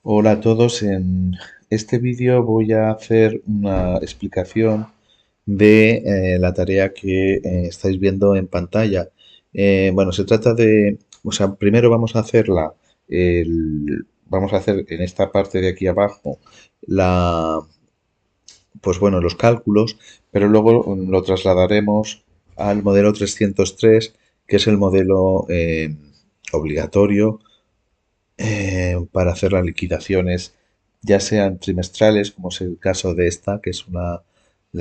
Hola a todos, en este vídeo voy a hacer una explicación de la tarea que estáis viendo en pantalla. Bueno, se trata de, o sea, primero vamos a hacerla, vamos a hacer en esta parte de aquí abajo la, pues bueno, los cálculos, pero luego lo trasladaremos al modelo 303, que es el modelo obligatorio para hacer las liquidaciones, ya sean trimestrales, como es el caso de esta, que es la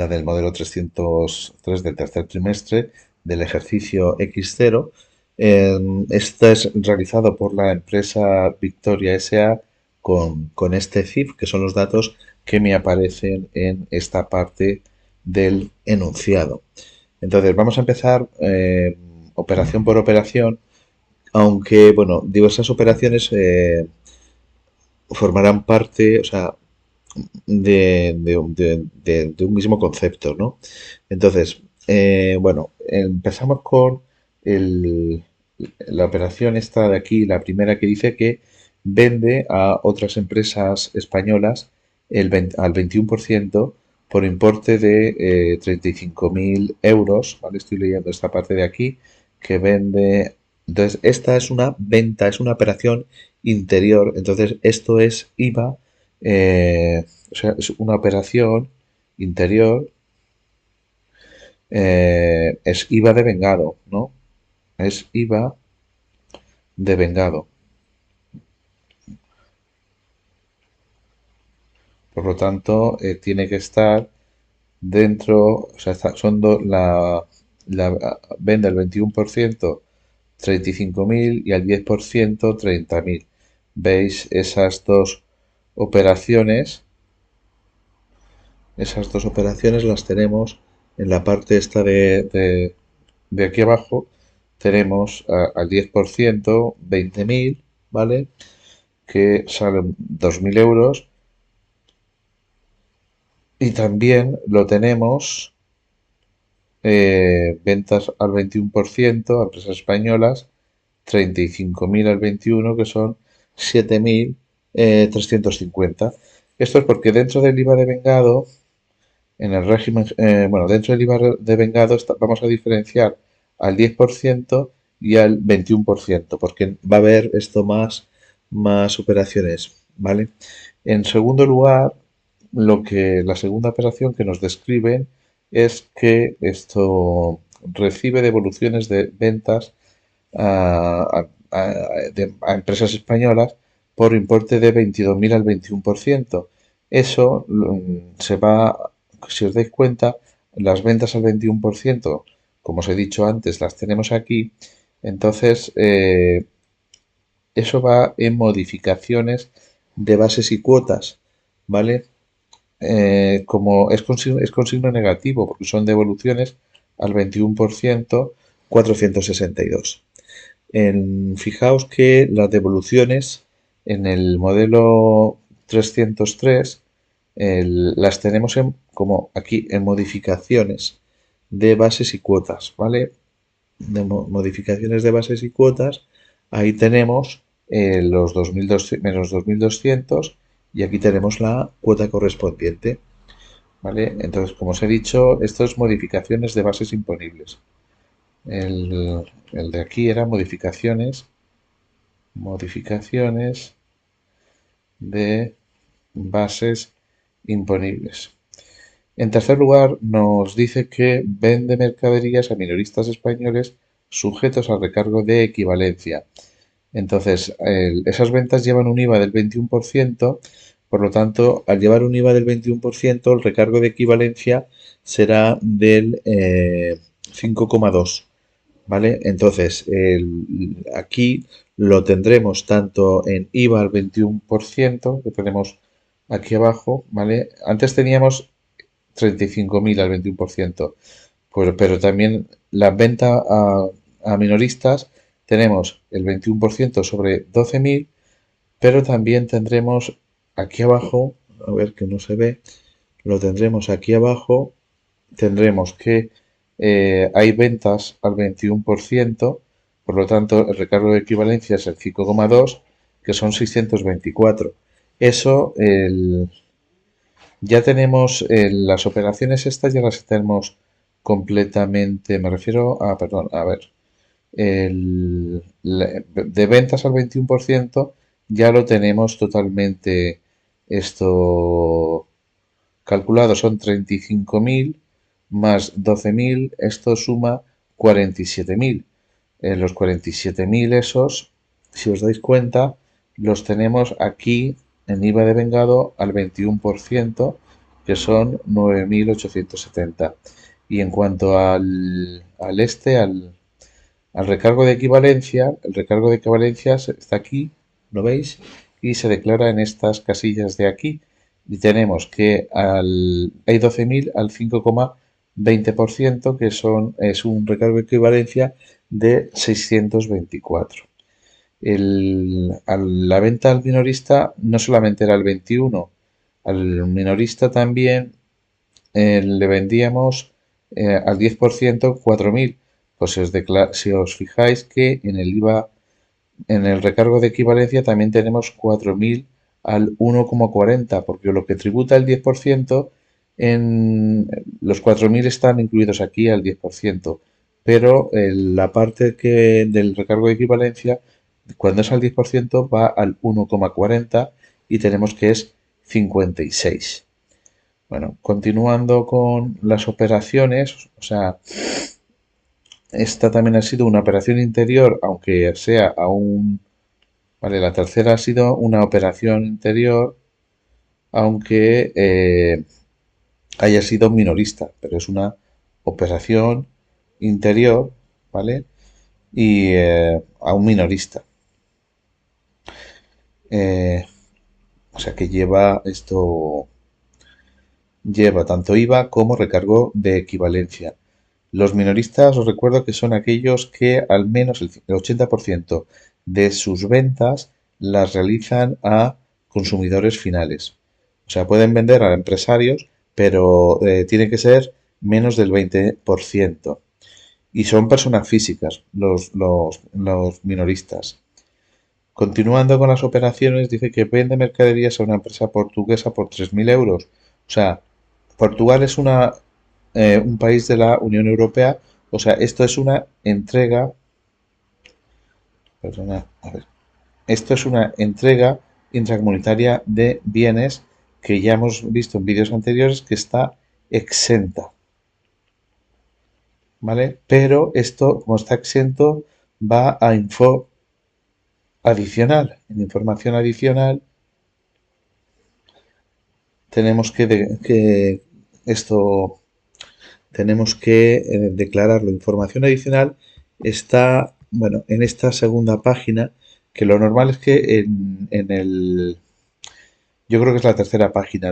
del modelo 303 del tercer trimestre del ejercicio X0. Esta es realizado por la empresa Victoria SA con este CIF, que son los datos que me aparecen en esta parte del enunciado. Entonces, vamos a empezar operación por operación, aunque, bueno, diversas operaciones formarán parte, o sea, de un mismo concepto, ¿no? Entonces, bueno, empezamos con el- la operación esta de aquí, la primera que dice que vende a otras empresas españolas al 21% por importe de 35.000 euros, ¿vale? Estoy leyendo esta parte de aquí, que vende. Entonces, esta es una venta, es una operación interior. Entonces, esto es IVA, o sea, es una operación interior, es IVA de vengado, ¿no? Es IVA de vengado. Por lo tanto, tiene que estar dentro, o sea, la vende al 21%, 35.000 y al 10%, 30.000. ¿Veis esas dos operaciones? Esas dos operaciones las tenemos en la parte esta de aquí abajo. Tenemos al 10%, 20.000, ¿vale? Que salen 2.000 euros. Y también lo tenemos ventas al 21% a empresas españolas, 35.000 al 21, que son 7.350. Esto es porque dentro del IVA de vengado, en el régimen, bueno, dentro del IVA de vengado vamos a diferenciar al 10% y al 21%, porque va a haber esto más operaciones, ¿vale? En segundo lugar, la segunda operación que nos describen es que esto recibe devoluciones de ventas a empresas españolas por importe de 22.000 al 21%. Eso se va, si os dais cuenta, las ventas al 21%, como os he dicho antes, las tenemos aquí. Entonces, eso va en modificaciones de bases y cuotas, ¿vale? Como es con signo negativo, porque son devoluciones al 21%, 462. Fijaos que las devoluciones en el modelo 303 las tenemos como aquí en modificaciones de bases y cuotas, ¿vale? De modificaciones de bases y cuotas, ahí tenemos los 2.200 menos 2.200 y aquí tenemos la cuota correspondiente, ¿vale? Entonces, como os he dicho, esto es modificaciones de bases imponibles. El de aquí era modificaciones de bases imponibles. En tercer lugar, nos dice que vende mercaderías a minoristas españoles sujetos al recargo de equivalencia. Entonces, esas ventas llevan un IVA del 21%, por lo tanto, al llevar un IVA del 21%, el recargo de equivalencia será del 5,2%. ¿Vale? Entonces, aquí lo tendremos tanto en IVA al 21%, que tenemos aquí abajo, ¿vale? Antes teníamos 35.000 al 21%, pues, pero también la venta a minoristas tenemos el 21% sobre 12.000, pero también tendremos aquí abajo, a ver que no se ve, lo tendremos aquí abajo, tendremos que hay ventas al 21%, por lo tanto el recargo de equivalencia es el 5,2, que son 624. Eso, ya tenemos las operaciones estas, ya las tenemos completamente, me refiero a, perdón, a ver, de ventas al 21% ya lo tenemos totalmente esto calculado, son 35.000 más 12.000, esto suma 47.000. Los 47.000 esos, si os dais cuenta, los tenemos aquí en IVA de vengado al 21%, que son 9.870. Y en cuanto al recargo de equivalencia, el recargo de equivalencia está aquí, ¿lo veis? Y se declara en estas casillas de aquí. Y tenemos que hay 12.000 al 5,20%, que es un recargo de equivalencia de 624. La venta al minorista no solamente era el 21, al minorista también le vendíamos al 10% 4.000. Pues si os fijáis que en el IVA, en el recargo de equivalencia también tenemos 4.000 al 1,40, porque lo que tributa el 10%, en los 4.000 están incluidos aquí al 10%, pero la parte del recargo de equivalencia, cuando es al 10%, va al 1,40 y tenemos que es 56. Bueno, continuando con las operaciones, o sea, esta también ha sido una operación interior, aunque sea vale, la tercera ha sido una operación interior, aunque haya sido minorista, pero es una operación interior, ¿vale? Y a un minorista. Eh, o sea que lleva tanto IVA como recargo de equivalencia. Los minoristas os recuerdo que son aquellos que al menos el 80% de sus ventas las realizan a consumidores finales. O sea, pueden vender a empresarios, pero tiene que ser menos del 20%. Y son personas físicas, los minoristas. Continuando con las operaciones, dice que vende mercaderías a una empresa portuguesa por 3.000 euros. O sea, Portugal es un país de la Unión Europea. O sea, esto es una entrega, perdona, a ver, esto es una entrega intracomunitaria de bienes que ya hemos visto en vídeos anteriores que está exenta, ¿vale? Pero esto, como está exento, va a info adicional. En información adicional tenemos que esto tenemos que declararlo. Información adicional está, bueno, en esta segunda página, que lo normal es que yo creo que es la tercera página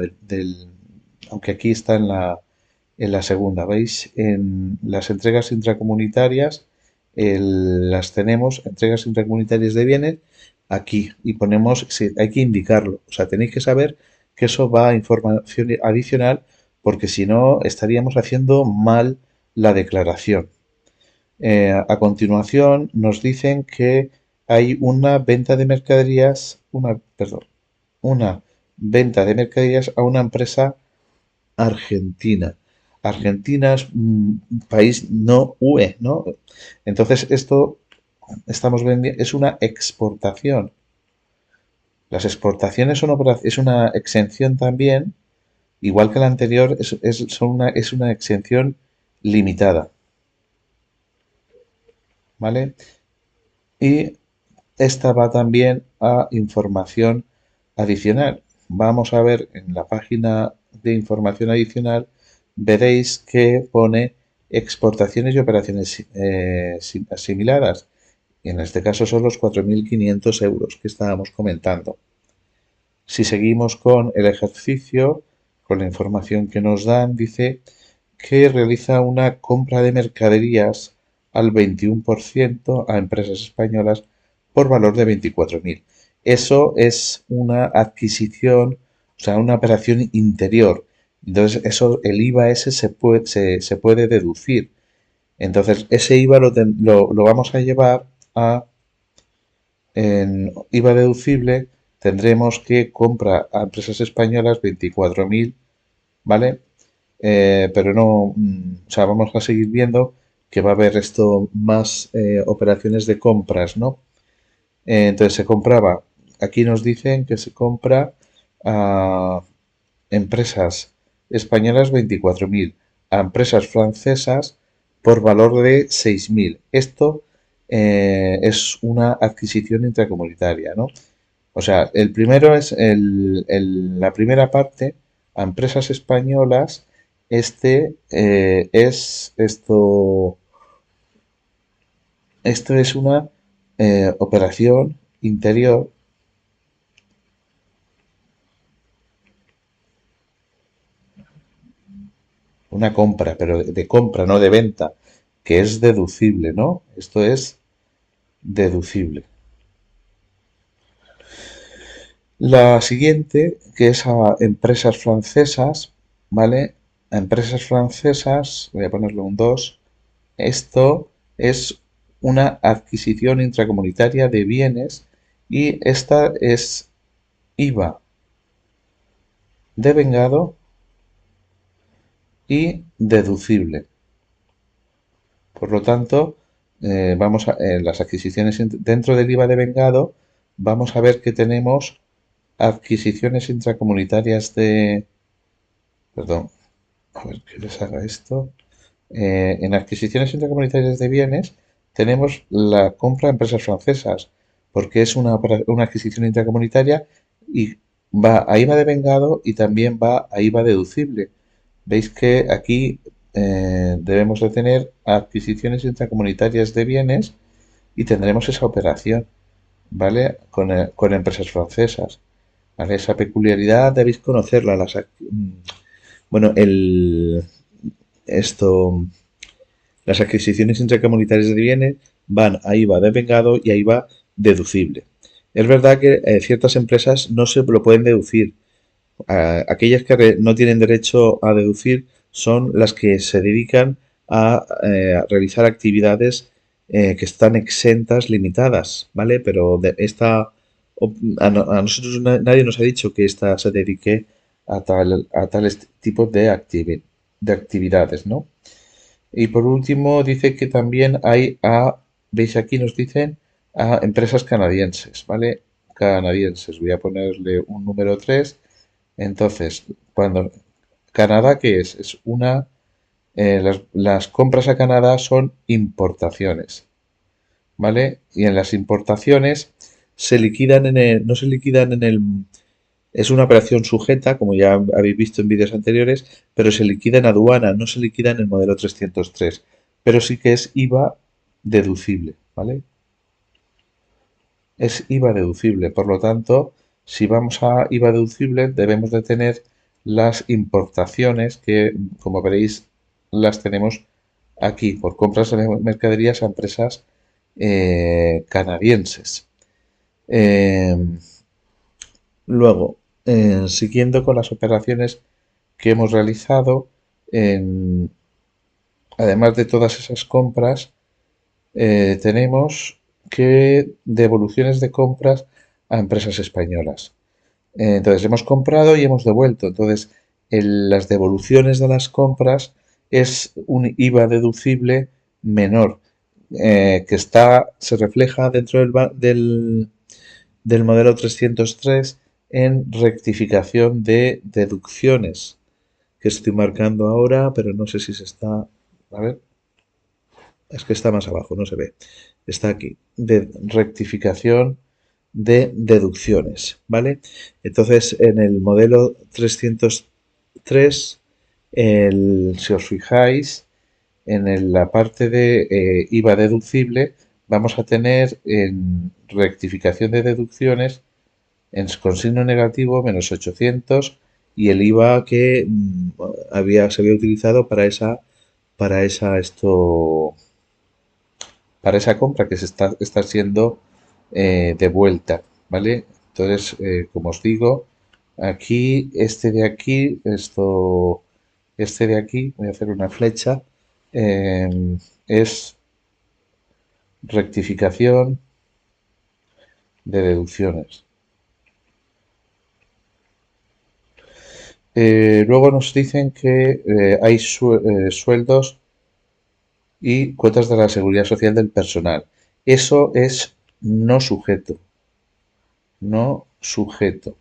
aunque aquí está en la segunda, ¿veis? En las entregas intracomunitarias, las tenemos, entregas intracomunitarias de bienes, aquí, y ponemos, sí, hay que indicarlo, o sea, tenéis que saber que eso va a información adicional, porque si no estaríamos haciendo mal la declaración. A continuación nos dicen que hay una venta de mercaderías, perdón, una venta de mercaderías a una empresa argentina. Argentina es un país no UE, ¿no? Entonces esto estamos vendiendo, es una exportación. Las exportaciones es una exención también, igual que la anterior, es una exención limitada, ¿vale? Y esta va también a información adicional. Vamos a ver en la página de información adicional, veréis que pone exportaciones y operaciones asimiladas. Y en este caso son los 4.500 euros que estábamos comentando. Si seguimos con el ejercicio, con la información que nos dan, dice que realiza una compra de mercaderías al 21% a empresas españolas por valor de 24.000. Eso es una adquisición, o sea, una operación interior. Entonces, el IVA ese se puede deducir. Entonces, ese IVA lo vamos a llevar en IVA deducible tendremos que compra a empresas españolas 24.000, ¿vale? Pero no, o sea, vamos a seguir viendo que va a haber esto más operaciones de compras, ¿no? Entonces se compraba, aquí nos dicen que se compra a empresas españolas 24.000, a empresas francesas por valor de 6.000. Esto es una adquisición intracomunitaria, ¿no? O sea, el primero es la primera parte a empresas españolas. Es esto es una operación interior, una compra, pero de compra, no de venta, que es deducible, ¿no? Esto es deducible. La siguiente, que es a empresas francesas, ¿vale? A empresas francesas, voy a ponerle un 2. Esto es una adquisición intracomunitaria de bienes y esta es IVA devengado y deducible. Por lo tanto, en las adquisiciones dentro del IVA devengado, vamos a ver que tenemos adquisiciones intracomunitarias de... Perdón, a ver que les haga esto. En adquisiciones intracomunitarias de bienes tenemos la compra a empresas francesas, porque es una adquisición intracomunitaria y va a IVA devengado y también va a IVA deducible. Veis que aquí debemos de tener adquisiciones intracomunitarias de bienes y tendremos esa operación, ¿vale? Con empresas francesas. ¿Vale? Esa peculiaridad debéis conocerla. Bueno, esto, las adquisiciones intracomunitarias de bienes van a IVA devengado y a IVA deducible. Es verdad que ciertas empresas no se lo pueden deducir. Aquellas que no tienen derecho a deducir son las que se dedican a realizar actividades que están exentas, limitadas, ¿vale? Pero a nosotros nadie nos ha dicho que esta se dedique a tales tipos de actividades, ¿no? Y por último, dice que también veis aquí nos dicen a empresas canadienses, ¿vale? Canadienses. Voy a ponerle un número 3. Entonces, cuando Canadá, ¿qué es? Las compras a Canadá son importaciones, ¿vale? Y en las importaciones no se liquidan es una operación sujeta, como ya habéis visto en vídeos anteriores, pero se liquida en aduana, no se liquida en el modelo 303, pero sí que es IVA deducible, ¿vale? Es IVA deducible, por lo tanto, si vamos a IVA deducible, debemos de tener las importaciones que, como veréis, las tenemos aquí por compras de mercaderías a empresas canadienses. Eh, Luego, siguiendo con las operaciones que hemos realizado, en- además de todas esas compras, tenemos que devoluciones de compras a empresas españolas. Entonces, hemos comprado y hemos devuelto. Entonces, las devoluciones de las compras es un IVA deducible menor, se refleja dentro del modelo 303 en rectificación de deducciones, que estoy marcando ahora, pero no sé si se está... A ver, es que está más abajo, no se ve. Está aquí, de rectificación de deducciones, ¿vale? Entonces, en el modelo 303, si os fijáis, la parte de IVA deducible, vamos a tener en rectificación de deducciones con signo negativo menos 800 y el IVA que se había utilizado para esa esto para esa compra que está siendo devuelta, ¿vale? Entonces, como os digo, aquí, este de aquí, voy a hacer una flecha, es rectificación de deducciones. Luego nos dicen que hay sueldos y cuotas de la seguridad social del personal. Eso es no sujeto, no sujeto.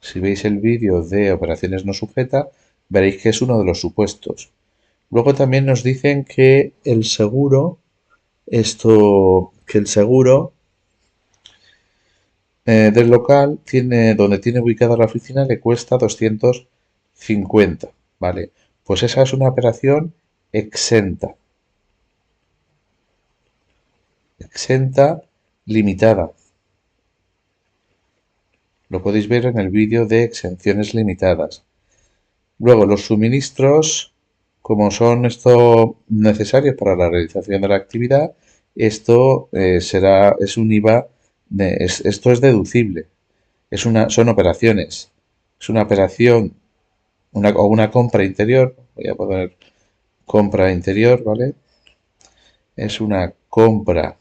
Si veis el vídeo de operaciones no sujeta, veréis que es uno de los supuestos. Luego también nos dicen que el seguro, que el seguro del local donde tiene ubicada la oficina le cuesta 250, ¿vale? Pues esa es una operación exenta, exenta limitada. Lo podéis ver en el vídeo de exenciones limitadas. Luego, los suministros, como son esto necesarios para la realización de la actividad, esto es un IVA, esto es deducible, son operaciones, es una operación o una compra interior, voy a poner compra interior, ¿vale? Es una compra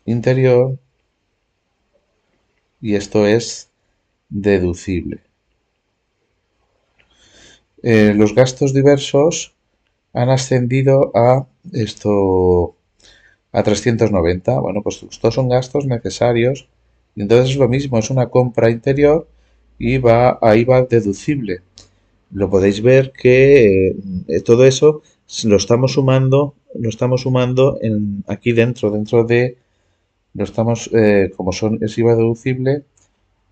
interior y esto es deducible. Los gastos diversos han ascendido a esto a 390. Bueno, pues estos son gastos necesarios y entonces es lo mismo, es una compra interior y ahí va deducible. Lo podéis ver que todo eso lo estamos sumando aquí dentro de, como es IVA deducible,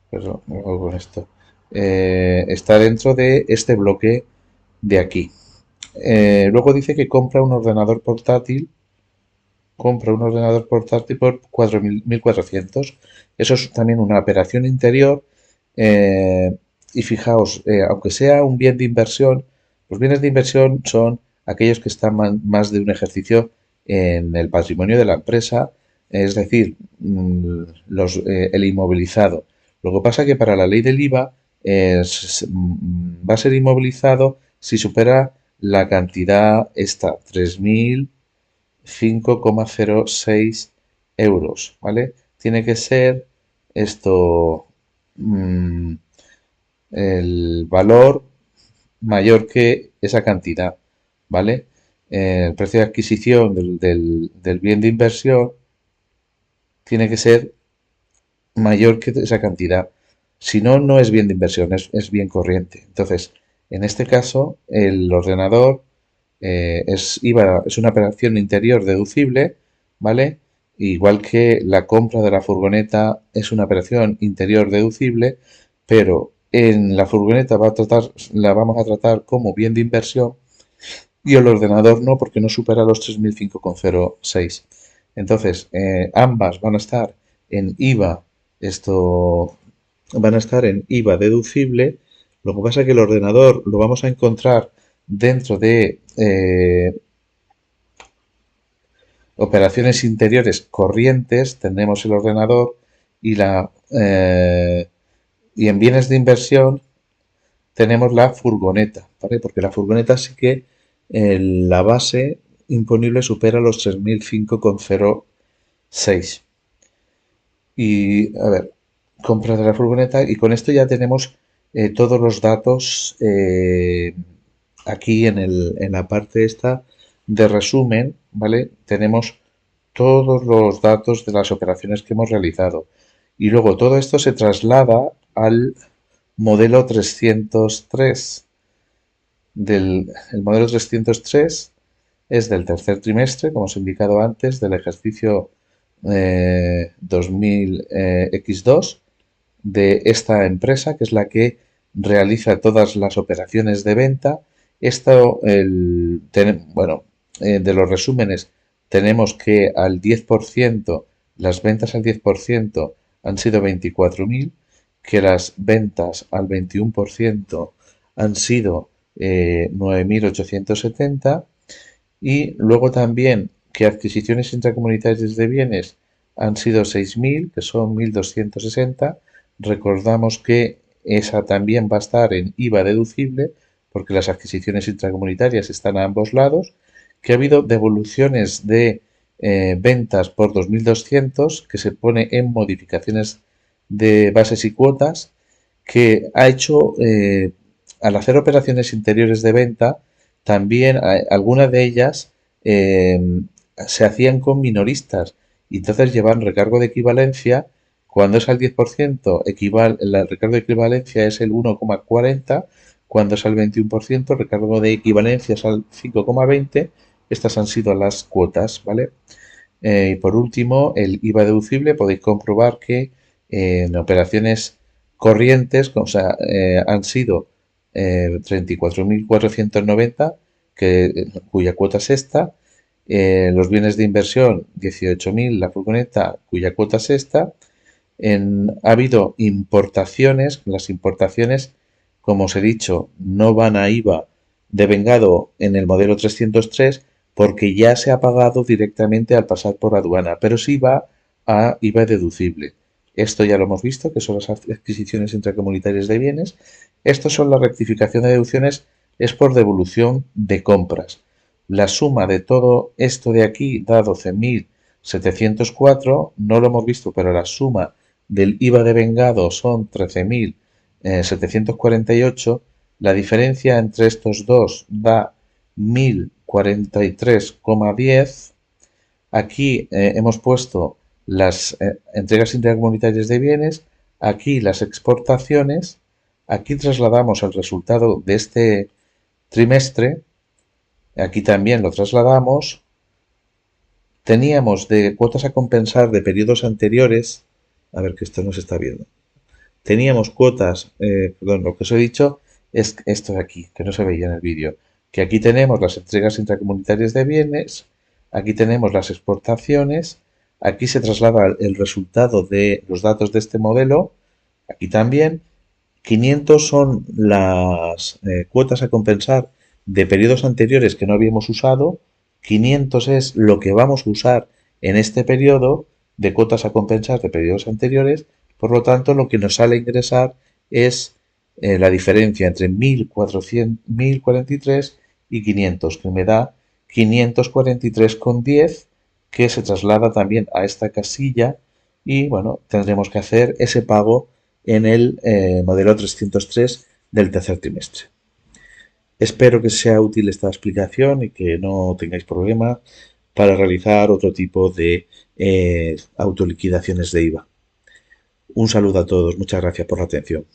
perdón, me hago con esto, está dentro de este bloque de aquí. Luego dice que compra un ordenador portátil por 4.400. Eso es también una operación interior. eh, y fijaos, aunque sea un bien de inversión, los bienes de inversión son aquellos que están más de un ejercicio en el patrimonio de la empresa, es decir, el inmovilizado. Lo que pasa es que para la ley del IVA va a ser inmovilizado si supera la cantidad esta, 3.005,06 euros, ¿vale? Tiene que ser esto, mm, el valor mayor que esa cantidad, ¿vale? El precio de adquisición del bien de inversión tiene que ser mayor que esa cantidad. Si no, no es bien de inversión, es bien corriente. Entonces, en este caso, el ordenador es una operación interior deducible, ¿vale? Igual que la compra de la furgoneta es una operación interior deducible, pero en la furgoneta la vamos a tratar como bien de inversión y el ordenador no, porque no supera los 3.005,06. Entonces, ambas van a estar en IVA, esto van a estar en IVA deducible. Lo que pasa es que el ordenador lo vamos a encontrar dentro de operaciones interiores corrientes, tenemos el ordenador y y en bienes de inversión tenemos la furgoneta, ¿vale? Porque la furgoneta sí que la base imponible supera los 3.005,06. Y, a ver, compra de la furgoneta y con esto ya tenemos todos los datos aquí en la parte esta de resumen, ¿vale? Tenemos todos los datos de las operaciones que hemos realizado. Y luego todo esto se traslada al modelo 303. El modelo 303 es del tercer trimestre, como os he indicado antes, del ejercicio 2000X2 de esta empresa, que es la que realiza todas las operaciones de venta. Bueno, de los resúmenes tenemos que al 10%, las ventas al 10% han sido 24.000, que las ventas al 21% han sido 9.870 y luego también que adquisiciones intracomunitarias de bienes han sido 6.000, que son 1.260. Recordamos que esa también va a estar en IVA deducible porque las adquisiciones intracomunitarias están a ambos lados, que ha habido devoluciones de ventas por 2.200 que se pone en modificaciones de bases y cuotas que ha hecho, al hacer operaciones interiores de venta, también algunas de ellas se hacían con minoristas y entonces llevan recargo de equivalencia. Cuando es al 10%, el recargo de equivalencia es el 1,40. Cuando es al 21%, el recargo de equivalencia es al 5,20. Estas han sido las cuotas, ¿vale? Y por último, el IVA deducible, podéis comprobar que en operaciones corrientes, o sea, han sido 34.490, cuya cuota es esta. Los bienes de inversión, 18.000, la furgoneta, cuya cuota es esta. Ha habido importaciones. Las importaciones, como os he dicho, no van a IVA devengado en el modelo 303 porque ya se ha pagado directamente al pasar por aduana, pero sí va a IVA deducible. Esto ya lo hemos visto, que son las adquisiciones intracomunitarias de bienes. Estos son la rectificación de deducciones, es por devolución de compras. La suma de todo esto de aquí da 12.704, no lo hemos visto, pero la suma del IVA devengado son 13.748. La diferencia entre estos dos da 1.043,10. Aquí hemos puesto las entregas intercomunitarias de bienes, aquí las exportaciones, aquí trasladamos el resultado de este trimestre, aquí también lo trasladamos. Teníamos de cuotas a compensar de periodos anteriores, a ver que esto no se está viendo. Teníamos cuotas, perdón, lo que os he dicho es esto de aquí, que no se veía en el vídeo, que aquí tenemos las entregas intracomunitarias de bienes, aquí tenemos las exportaciones, aquí se traslada el resultado de los datos de este modelo, aquí también. 500 son las cuotas a compensar de periodos anteriores que no habíamos usado. 500 es lo que vamos a usar en este periodo de cuotas a compensar de periodos anteriores. Por lo tanto, lo que nos sale a ingresar es la diferencia entre 1.443 y 500, que me da 543,10, que se traslada también a esta casilla y bueno, tendremos que hacer ese pago en el modelo 303 del tercer trimestre. Espero que sea útil esta explicación y que no tengáis problema para realizar otro tipo de autoliquidaciones de IVA. Un saludo a todos, muchas gracias por la atención.